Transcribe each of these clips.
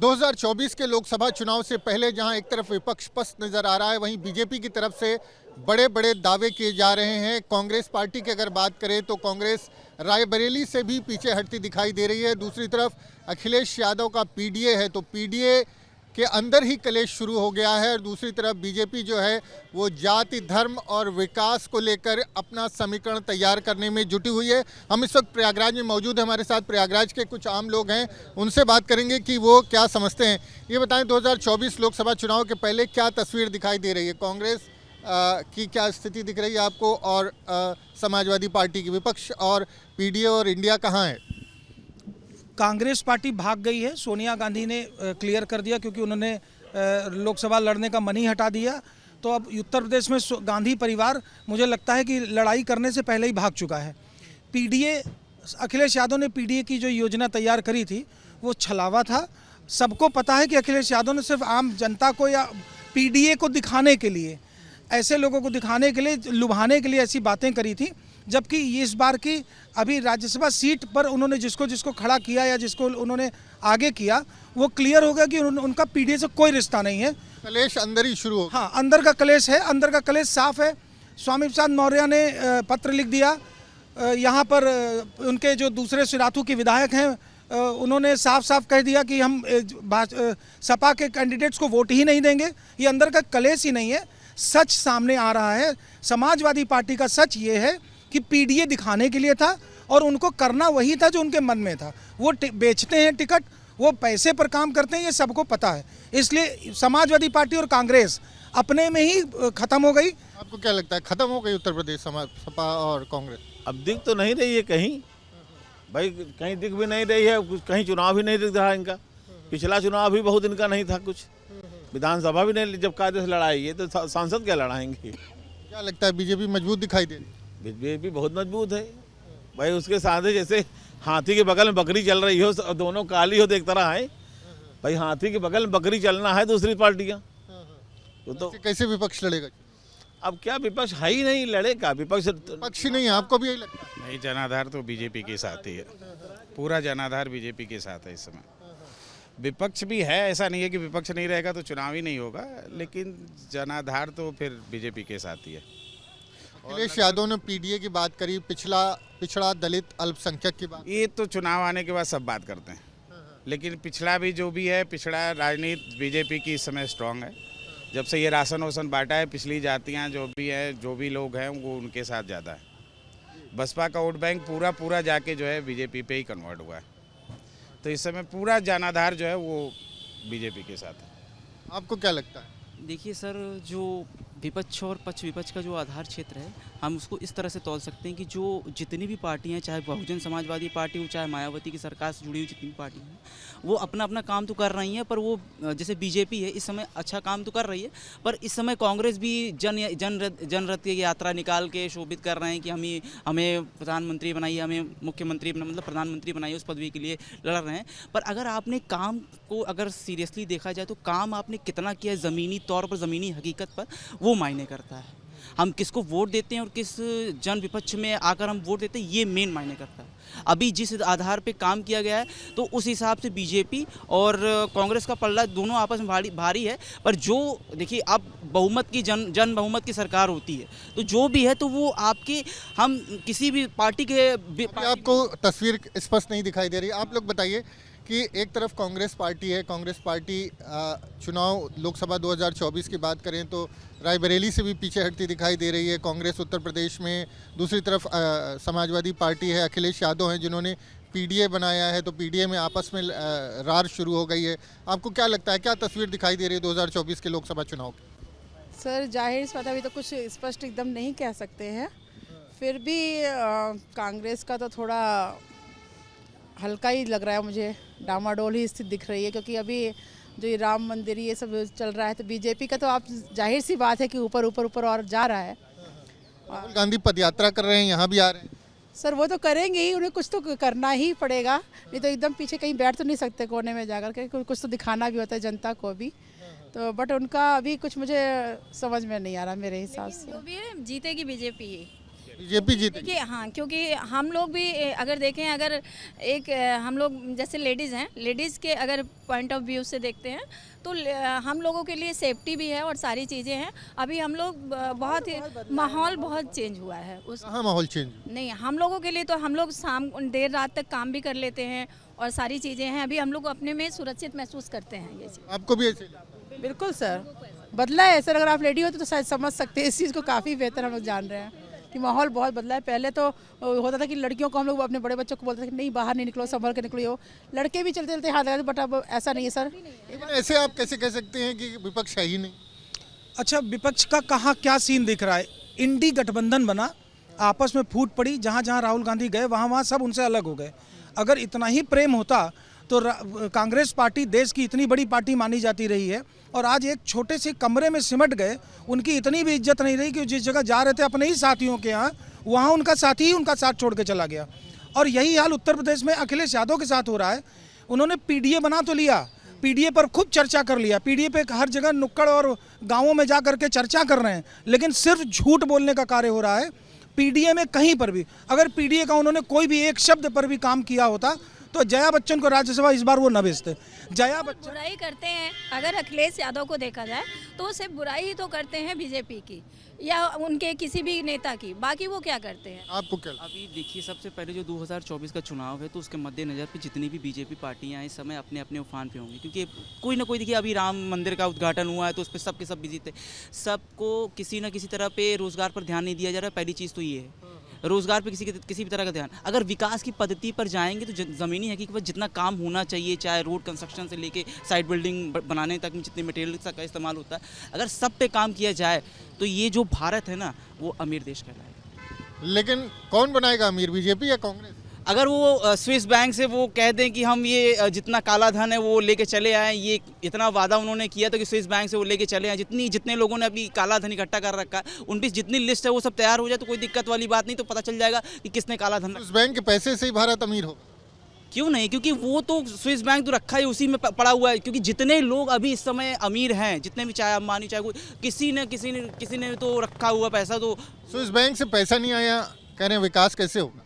2024 के लोकसभा चुनाव से पहले जहां एक तरफ विपक्ष पस्त नजर आ रहा है, वहीं बीजेपी की तरफ से बड़े बड़े दावे किए जा रहे हैं। कांग्रेस पार्टी की अगर बात करें तो कांग्रेस रायबरेली से भी पीछे हटती दिखाई दे रही है। दूसरी तरफ अखिलेश यादव का पीडीए है, तो पीडीए के अंदर ही कलेश शुरू हो गया है। और दूसरी तरफ बीजेपी जो है वो जाति, धर्म और विकास को लेकर अपना समीकरण तैयार करने में जुटी हुई है। हम इस वक्त प्रयागराज में मौजूद हैं, हमारे साथ प्रयागराज के कुछ आम लोग हैं, उनसे बात करेंगे कि वो क्या समझते हैं। ये बताएं, 2024 लोकसभा चुनाव के पहले क्या तस्वीर दिखाई दे रही है? कांग्रेस की क्या स्थिति दिख रही है आपको, और समाजवादी पार्टी की? विपक्ष और पीडीए और इंडिया कहाँ है? कांग्रेस पार्टी भाग गई है। सोनिया गांधी ने क्लियर कर दिया, क्योंकि उन्होंने लोकसभा लड़ने का मन ही हटा दिया। तो अब उत्तर प्रदेश में गांधी परिवार मुझे लगता है कि लड़ाई करने से पहले ही भाग चुका है। पीडीए, अखिलेश यादव ने पीडीए की जो योजना तैयार करी थी वो छलावा था। सबको पता है कि अखिलेश यादव ने सिर्फ आम जनता को या पीडीए को दिखाने के लिए, ऐसे लोगों को दिखाने के लिए, लुभाने के लिए ऐसी बातें करी थी। जबकि इस बार की अभी राज्यसभा सीट पर उन्होंने जिसको जिसको खड़ा किया या जिसको उन्होंने आगे किया, वो क्लियर हो गया कि उनका पीडीए से कोई रिश्ता नहीं है। कलेश अंदर ही शुरू हो। हाँ, अंदर का कलेश है, अंदर का कलेश साफ है। स्वामी प्रसाद मौर्य ने पत्र लिख दिया। यहाँ पर उनके जो दूसरे सिराथू के विधायक हैं, उन्होंने साफ साफ कह दिया कि हम सपा के कैंडिडेट्स को वोट ही नहीं देंगे। ये अंदर का कलेश ही नहीं है, सच सामने आ रहा है। समाजवादी पार्टी का सच ये है कि पीडीए दिखाने के लिए था और उनको करना वही था जो उनके मन में था। वो बेचते हैं टिकट, वो पैसे पर काम करते हैं, ये सबको पता है। इसलिए समाजवादी पार्टी और कांग्रेस अपने में ही खत्म हो गई। आपको क्या लगता है, खत्म हो गई उत्तर प्रदेश सपा और कांग्रेस? अब दिख तो नहीं रही है कहीं, भाई कहीं दिख भी नहीं रही है, कहीं चुनाव भी नहीं दिख रहा इनका। पिछला चुनाव भी बहुत इनका नहीं था कुछ, विधानसभा भी नहीं, जब कायदे से लड़ाई है तो सांसद क्या लड़ाएंगे? क्या लगता है, बीजेपी मजबूत दिखाई दे रही है? बीजेपी बहुत मजबूत है भाई। उसके साथ जैसे हाथी के बगल में बकरी चल रही हो, दोनों काली हो तो एक तरह है भाई। हाथी के बगल में बकरी चलना है दूसरी पार्टियां, तो कैसे विपक्ष लड़ेगा? अब क्या विपक्ष है ही नहीं, लड़ेगा विपक्ष? पक्ष ही नहीं है, आपको भी यही लगता है? नहीं, जनाधार तो बीजेपी के साथ ही है, पूरा जनाधार बीजेपी के साथ है इस समय। विपक्ष भी है, ऐसा नहीं है कि विपक्ष नहीं रहेगा तो चुनाव ही नहीं होगा, लेकिन जनाधार तो फिर बीजेपी के साथ ही है। अखिलेश यादव ने पीडीए की बात करी, पिछड़ा दलित अल्पसंख्यक की बात। ये तो चुनाव आने के बाद सब बात करते हैं, लेकिन पिछड़ा भी जो भी है, पिछड़ा राजनीति बीजेपी की इस समय स्ट्रांग है। जब से ये राशन वासन बांटा है, पिछली जातियां जो भी है, जो भी लोग हैं, वो उनके साथ ज़्यादा है। बसपा का वोट बैंक पूरा जाके जो है बीजेपी पे ही कन्वर्ट हुआ है। तो इस समय पूरा जनाधार जो है वो बीजेपी के साथ है। आपको क्या लगता है? देखिए सर, जो विपक्ष और पक्ष विपक्ष का जो आधार क्षेत्र है, हम उसको इस तरह से तौल सकते हैं कि जो जितनी भी पार्टियां, चाहे बहुजन समाजवादी पार्टी हो, चाहे मायावती की सरकार से जुड़ी हुई जितनी भी पार्टियां हैं, वो अपना अपना काम तो कर रही हैं। पर वो जैसे बीजेपी है इस समय अच्छा काम तो कर रही है, पर इस समय कांग्रेस भी जनरथ की यात्रा निकाल के शोभित कर रहे हैं कि हमें प्रधानमंत्री बनाइए, हमें मुख्यमंत्री मतलब प्रधानमंत्री बनाइए, उस पदवी के लिए लड़ रहे हैं। पर अगर आपने काम को अगर सीरियसली देखा जाए तो काम आपने कितना किया है ज़मीनी तौर पर, ज़मीनी हकीकत पर, वो मायने करता है। हम किसको वोट देते हैं और किस जन विपक्ष में आकर हम वोट देते हैं, ये मेन मायने करता है। अभी जिस आधार पे काम किया गया है तो उस हिसाब से बीजेपी और कांग्रेस का पल्ला दोनों आपस में भारी है। पर जो देखिए, अब बहुमत की जन बहुमत की सरकार होती है, तो जो भी है तो वो आपके, हम किसी भी पार्टी के आपको तस्वीर स्पष्ट नहीं दिखाई दे रही। आप लोग बताइए कि एक तरफ कांग्रेस पार्टी है, कांग्रेस पार्टी चुनाव लोकसभा 2024 की बात करें तो रायबरेली से भी पीछे हटती दिखाई दे रही है कांग्रेस उत्तर प्रदेश में। दूसरी तरफ समाजवादी पार्टी है, अखिलेश यादव हैं जिन्होंने पीडीए बनाया है, तो पीडीए में आपस में रार शुरू हो गई है। आपको क्या लगता है, क्या तस्वीर दिखाई दे रही है 2024 के लोकसभा चुनाव की? सर जाहिर सी बात, अभी तो कुछ स्पष्ट एकदम नहीं कह सकते हैं। फिर भी कांग्रेस का तो थोड़ा हल्का ही लग रहा है मुझे, डामाडोल ही स्थिति दिख रही है। क्योंकि अभी जो ये राम मंदिर ये सब चल रहा है, तो बीजेपी का तो आप जाहिर सी बात है कि ऊपर और जा रहा है। राहुल गांधी पदयात्रा कर रहे हैं, यहाँ भी आ रहे हैं। सर वो तो करेंगे ही, उन्हें कुछ तो करना ही पड़ेगा, नहीं तो एकदम पीछे कहीं बैठ तो नहीं सकते कोने में जाकर के, कुछ तो दिखाना भी होता है जनता को भी। तो बट उनका अभी कुछ मुझे समझ में नहीं आ रहा मेरे हिसाब से। जो भी है जीतेगी बीजेपी ही। बीजेपी जीतेगी। देखिए हाँ, क्योंकि हम लोग भी अगर देखें, अगर एक हम लोग जैसे लेडीज़ हैं, लेडीज़ के अगर पॉइंट ऑफ व्यू से देखते हैं तो हम लोगों के लिए सेफ्टी भी है और सारी चीज़ें हैं। अभी हम लोग बहुत ही माहौल बहुत चेंज हुआ है उस कहाँ माहौल चेंज? नहीं, हम लोगों के लिए तो हम लोग शाम देर रात तक काम भी कर लेते हैं और सारी चीज़ें हैं। अभी हम लोग अपने में सुरक्षित महसूस करते हैं ये चीज़। आपको भी ऐसे? बिल्कुल सर, बदला है सर। अगर आप लेडी होते तो शायद समझ सकते हैं इस चीज़ को, काफ़ी बेहतर हम लोग जान रहे हैं कि माहौल बहुत बदला है। पहले तो होता था कि लड़कियों को हम लोग अपने बड़े बच्चों को बोलते थे कि नहीं बाहर नहीं निकलो, संभल के निकलो। लड़के भी चलते चलते हाथ लगाते, बट अब ऐसा नहीं है सर। लेकिन ऐसे आप कैसे कह सकते हैं कि विपक्ष है ही नहीं? अच्छा, विपक्ष का कहाँ क्या सीन दिख रहा है? इंडी गठबंधन बना, आपस में फूट पड़ी, जहाँ जहाँ राहुल गांधी गए वहाँ वहाँ सब उनसे अलग हो गए। अगर इतना ही प्रेम होता तो कांग्रेस पार्टी देश की इतनी बड़ी पार्टी मानी जाती रही है, और आज एक छोटे से कमरे में सिमट गए। उनकी इतनी भी इज्जत नहीं रही कि जिस जगह जा रहे थे अपने ही साथियों के यहाँ, वहाँ उनका साथी ही उनका साथ छोड़ के चला गया। और यही हाल उत्तर प्रदेश में अखिलेश यादव के साथ हो रहा है। उन्होंने पीडीए बना तो लिया, पीडीए पर खूब चर्चा कर लिया, पीडीए पे हर जगह नुक्कड़ और गाँवों में जा करके चर्चा कर रहे हैं, लेकिन सिर्फ झूठ बोलने का कार्य हो रहा है। पीडीए में कहीं पर भी अगर पीडीए का उन्होंने कोई भी एक शब्द पर भी काम किया होता तो जया बच्चन को राज्यसभा इस बार वो न भेजते। जया बच्चन बुराई करते हैं, अगर अखिलेश यादव को देखा जाए तो सिर्फ बुराई ही तो करते हैं बीजेपी की या उनके किसी भी नेता की, बाकी वो क्या करते हैं? आपको क्या लगता अभी देखिए, सबसे पहले जो 2024 का चुनाव है तो उसके मद्देनज़र पे जितनी भी बीजेपी पार्टियां हैं इस समय अपने अपने उफान पे होंगी, क्योंकि कोई ना कोई, देखिए अभी राम मंदिर का उद्घाटन हुआ है तो उस पर सब के सब बिजी थे। सबको किसी न किसी तरह पे रोज़गार पर ध्यान नहीं दिया जा रहा है। पहली चीज़ तो ये है, रोज़गार पे किसी भी तरह का ध्यान। अगर विकास की पद्धति पर जाएंगे तो ज़मीनी हकीकत जितना काम होना चाहिए, चाहे रोड कंस्ट्रक्शन से लेके साइड बिल्डिंग बनाने तक में जितने मटेरियल का इस्तेमाल होता है, अगर सब पे काम किया जाए तो ये जो भारत है ना वो अमीर देश कहलाएगा। लेकिन कौन बनाएगा अमीर, बीजेपी या कांग्रेस? अगर वो स्विस बैंक से वो कह दें कि हम ये जितना काला धन है वो लेके चले आए, ये इतना वादा उन्होंने किया था कि स्विस बैंक से वो लेके चले आए, जितने लोगों ने अभी काला धन इकट्ठा कर रखा है उन पर जितनी लिस्ट है वो सब तैयार हो जाए तो कोई दिक्कत वाली बात नहीं, तो पता चल जाएगा कि किसने काला धन। उस बैंक के पैसे से ही भारत अमीर होगा? क्यों नहीं, क्योंकि वो तो स्विस बैंक तो रखा है उसी में पड़ा हुआ है। क्योंकि जितने लोग अभी इस समय अमीर हैं, जितने भी, चाहे अंबानी चाहे कोई, किसी ने तो रखा हुआ पैसा। तो स्विस बैंक से पैसा नहीं आया, कह रहे हैं विकास कैसे होगा?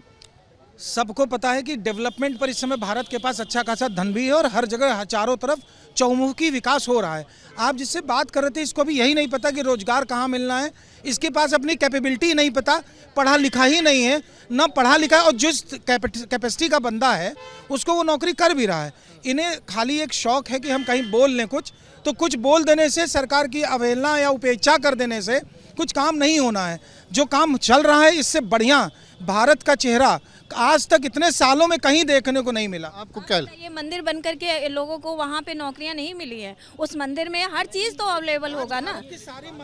सबको पता है कि डेवलपमेंट पर इस समय भारत के पास अच्छा खासा धन भी है और हर जगह चारों तरफ चौमुखी विकास हो रहा है। आप जिससे बात कर रहे थे इसको भी यही नहीं पता कि रोजगार कहाँ मिलना है, इसके पास अपनी कैपेबिलिटी नहीं पता, पढ़ा लिखा ही नहीं है, ना पढ़ा लिखा, और जिस कैपेसिटी का बंदा है उसको वो नौकरी कर भी रहा है। इन्हें खाली एक शौक है कि हम कहीं बोल लें कुछ, तो कुछ बोल देने से, सरकार की अवहेलना या उपेक्षा कर देने से कुछ काम नहीं होना है। जो काम चल रहा है इससे बढ़िया भारत का चेहरा आज तक इतने सालों में कहीं देखने को नहीं मिला। आपको क्या लगता है? ये मंदिर बन करके लोगों को वहाँ पे नौकरियाँ नहीं मिली है, उस मंदिर में हर चीज़ तो अवेलेबल होगा ना,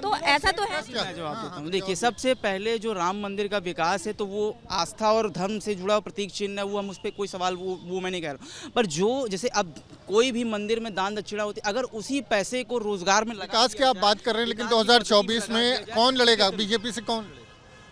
तो ऐसा तो है। मैं जवाब देता हूँ। देखिए, सबसे पहले जो राम मंदिर का विकास है तो वो आस्था और धर्म से जुड़ा प्रतीक चिन्ह है, वो हम उस पर कोई सवाल वो मैं नहीं कह रहा हूँ। पर जो जैसे अब कोई भी मंदिर में दान दक्षिणा होती है, अगर उसी पैसे को रोजगार में विकास की आप बात कर रहे हैं, लेकिन 2024 में कौन लड़ेगा? बीजेपी से कौन लड़ेगा?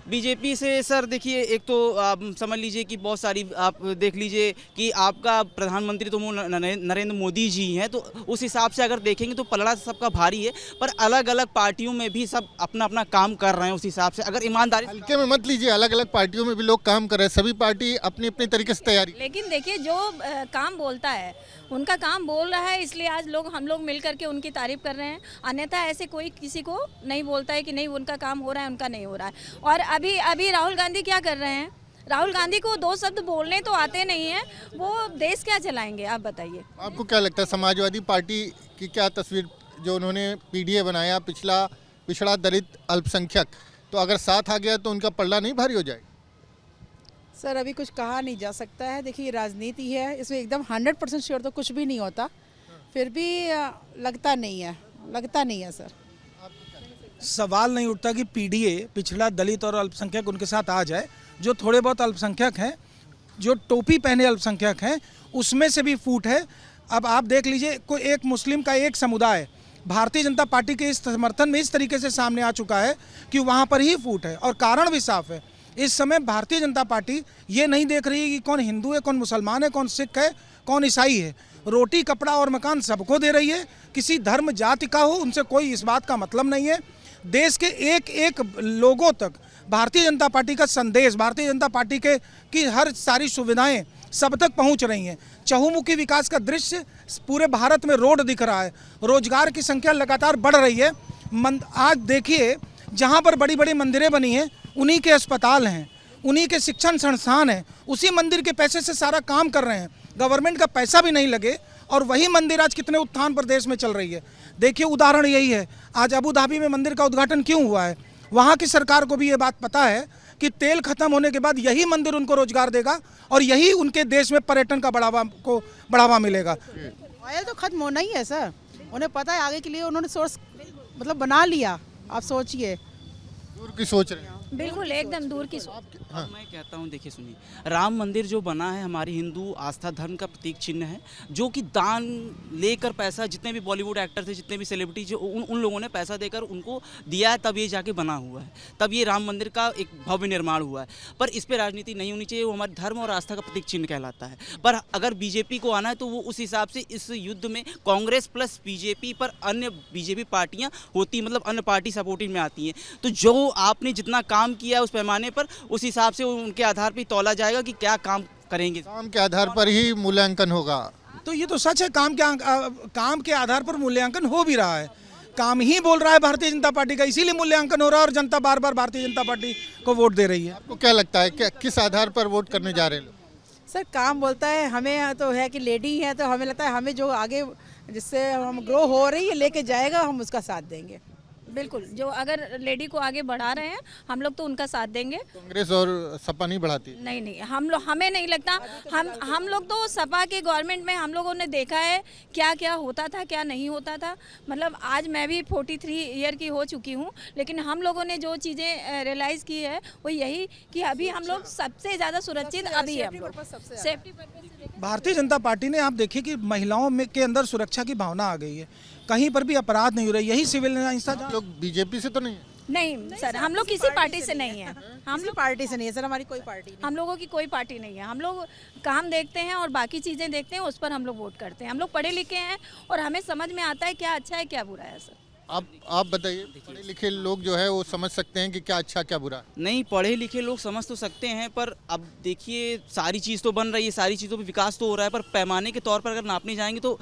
बीजेपी से सर देखिए, एक तो आप समझ लीजिए कि बहुत सारी, आप देख लीजिए कि आपका प्रधानमंत्री तो नरेंद्र मोदी जी हैं, तो उस हिसाब से अगर देखेंगे तो पलड़ा सबका भारी है। पर अलग अलग पार्टियों में भी सब अपना अपना काम कर रहे हैं उस हिसाब से, अगर ईमानदारी। हल्के में मत लीजिए, अलग अलग पार्टियों में भी लोग काम कर रहे हैं, सभी पार्टी अपनी अपनी तरीके से तैयारी। लेकिन देखिए, जो काम बोलता है उनका काम बोल रहा है, इसलिए आज हम लोग मिल करके उनकी तारीफ कर रहे हैं। अन्यथा ऐसे कोई किसी को नहीं बोलता है कि नहीं उनका काम हो रहा है, उनका नहीं हो रहा है। और अभी राहुल गांधी क्या कर रहे हैं? राहुल गांधी को दो शब्द बोलने तो आते नहीं हैं, वो देश क्या चलाएंगे? आप बताइए। आपको क्या लगता है समाजवादी पार्टी की क्या तस्वीर, जो उन्होंने पीडीए बनाया, पिछड़ा दलित अल्पसंख्यक, तो अगर साथ आ गया तो उनका पल्ला नहीं भारी हो जाएगा? सर अभी कुछ कहा नहीं जा सकता है। देखिए राजनीति है, इसमें एकदम 100% श्योर तो कुछ भी नहीं होता, फिर भी लगता नहीं है सर। सवाल नहीं उठता कि पीडीए, पिछड़ा दलित और अल्पसंख्यक उनके साथ आ जाए। जो थोड़े बहुत अल्पसंख्यक हैं, जो टोपी पहने अल्पसंख्यक हैं, उसमें से भी फूट है। अब आप देख लीजिए, कोई एक मुस्लिम का एक समुदाय भारतीय जनता पार्टी के इस समर्थन में इस तरीके से सामने आ चुका है कि वहाँ पर ही फूट है, और कारण भी साफ है। इस समय भारतीय जनता पार्टी ये नहीं देख रही है कि कौन हिंदू है, कौन मुसलमान है, कौन सिख है, कौन ईसाई है। रोटी, कपड़ा और मकान सबको दे रही है, किसी धर्म जाति का हो उनसे कोई इस बात का मतलब नहीं है। देश के एक एक लोगों तक भारतीय जनता पार्टी का संदेश, भारतीय जनता पार्टी के की हर सारी सुविधाएं सब तक पहुंच रही हैं। चहुमुखी विकास का दृश्य पूरे भारत में रोड दिख रहा है, रोजगार की संख्या लगातार बढ़ रही है। आज देखिए जहां पर बड़ी बड़ी मंदिरें बनी हैं उन्हीं के अस्पताल हैं, उन्हीं के शिक्षण संस्थान हैं, उसी मंदिर के पैसे से सारा काम कर रहे हैं, गवर्नमेंट का पैसा भी नहीं लगे और वही मंदिर आज कितने उत्थान पर देश में चल रही है। देखिए उदाहरण यही है, आज अबू धाबी में मंदिर का उद्घाटन क्यों हुआ है। वहाँ की सरकार को भी ये बात पता है कि तेल खत्म होने के बाद यही मंदिर उनको रोजगार देगा और यही उनके देश में पर्यटन का बढ़ावा मिलेगा। ऑयल तो खत्म होना ही है सर, उन्हें पता है, आगे के लिए उन्होंने सोर्स मतलब बना लिया। आप सोचिए, दूर की सोच रहे हैं। बिल्कुल एकदम दूर की अब मैं कहता हूँ, देखिए सुनिए, राम मंदिर जो बना है हमारी हिंदू आस्था धर्म का प्रतीक चिन्ह है, जो कि दान लेकर पैसा, जितने भी बॉलीवुड एक्टर थे, जितने भी सेलिब्रिटी जो उन लोगों ने पैसा देकर उनको दिया है, तब ये जाके बना हुआ है, तब ये राम मंदिर का एक भव्य निर्माण हुआ है। पर इस पर राजनीति नहीं होनी चाहिए, वो हमारे धर्म और आस्था का प्रतीक चिन्ह कहलाता है। पर अगर बीजेपी को आना है तो वो उस हिसाब से इस युद्ध में कांग्रेस प्लस बीजेपी पर अन्य बीजेपी पार्टियाँ होती, मतलब अन्य पार्टी सपोर्टिंग में आती हैं। तो जो आपने जितना काम किया है उस पैमाने पर, उस हिसाब से उनके आधार पर तौला जाएगा कि क्या काम करेंगे। काम के आधार पर ही मूल्यांकन होगा। तो ये तो सच है, काम के आधार पर मूल्यांकन हो भी रहा है, काम ही बोल रहा है भारतीय जनता पार्टी का, इसीलिए मूल्यांकन हो रहा है और जनता बार बार भारतीय जनता पार्टी को वोट दे रही है। आपको क्या लगता है कि किस आधार पर वोट करने जा रहे हैं लोग? सर काम बोलता है, हमें तो है कि लेडी है, तो हमें लगता है हमें जो आगे जिससे हम ग्रो हो रही है लेके जाएगा, हम उसका साथ देंगे। बिल्कुल, जो अगर लेडी को आगे बढ़ा रहे हैं हम लोग तो उनका साथ देंगे। कांग्रेस और सपा नहीं बढ़ाती? नहीं, हमें नहीं लगता। हम लोग तो सपा के गवर्नमेंट में हम लोगों ने देखा है क्या क्या होता था, क्या नहीं होता था। मतलब आज मैं भी 43 ईयर की हो चुकी हूँ, लेकिन हम लोगों ने जो चीज़ें रियलाइज़ की है वो यही कि अभी हम लोग सबसे ज़्यादा सुरक्षित अभी है, हम लोग safety purpose. Bharatiya Janata party ने, आप देखिए कि महिलाओं में के अंदर सुरक्षा की भावना आ गई है, कहीं पर भी अपराध नहीं हो रही, यही सिविल हिंसा। लोग बीजेपी से तो नहीं है? नहीं सर, हम लोग किसी पार्टी से नहीं है, हम लोग पार्टी से नहीं है सर, हमारी कोई पार्टी नहीं। हम लोगों की कोई पार्टी नहीं है। हम लोग काम देखते हैं और बाकी चीज़ें देखते हैं, उस पर हम लोग वोट करते हैं। हम लोग पढ़े लिखे हैं और हमें समझ में आता है क्या अच्छा है क्या बुरा है। सर आप बताइए, पढ़े लिखे लोग जो है वो समझ सकते हैं कि क्या अच्छा क्या बुरा? नहीं, पढ़े लिखे लोग समझ तो सकते हैं, पर अब देखिए सारी चीज़ तो बन रही है, सारी चीज़ों पे विकास तो हो रहा है, पर पैमाने के तौर पर अगर नापने जाएंगे तो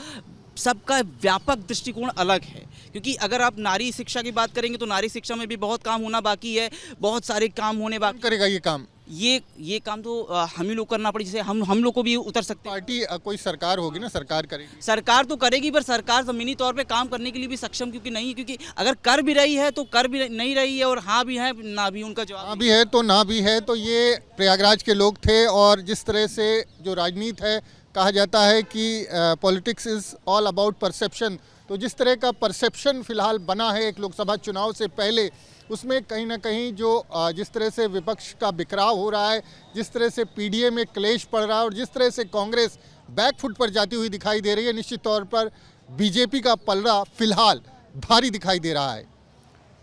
सबका व्यापक दृष्टिकोण अलग है। क्योंकि अगर आप नारी शिक्षा की बात करेंगे तो नारी शिक्षा में भी बहुत काम होना बाकी है, बहुत सारे काम होने बाकी। करेगा ये काम? ये काम तो हम ही लोग करना पड़े, जैसे हम लोग को भी उतर सकते हैं। पार्टी कोई सरकार होगी ना, सरकार करेगी। सरकार तो करेगी, पर सरकार जमीनी तौर पे काम करने के लिए भी सक्षम क्योंकि नहीं है। क्योंकि अगर कर भी रही है तो कर भी नहीं रही है, और हाँ भी है ना भी, उनका जवाब हाँ भी है तो ना भी है। तो ये प्रयागराज के लोग थे, और जिस तरह से जो राजनीति है, कहा जाता है कि politics is all about perception. तो जिस तरह का परसेप्शन फिलहाल बना है एक लोकसभा चुनाव से पहले, उसमें कहीं ना कहीं जो जिस तरह से विपक्ष का बिखराव हो रहा है, जिस तरह से पीडीए में क्लेश पड़ रहा है और जिस तरह से कांग्रेस बैकफुट पर जाती हुई दिखाई दे रही है, निश्चित तौर पर बीजेपी का पलड़ा फिलहाल भारी दिखाई दे रहा है।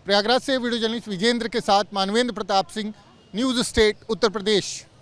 प्रयागराज से वीडियो जर्नलिस्ट विजेंद्र के साथ मानवेंद्र प्रताप सिंह, न्यूज़ स्टेट, उत्तर प्रदेश।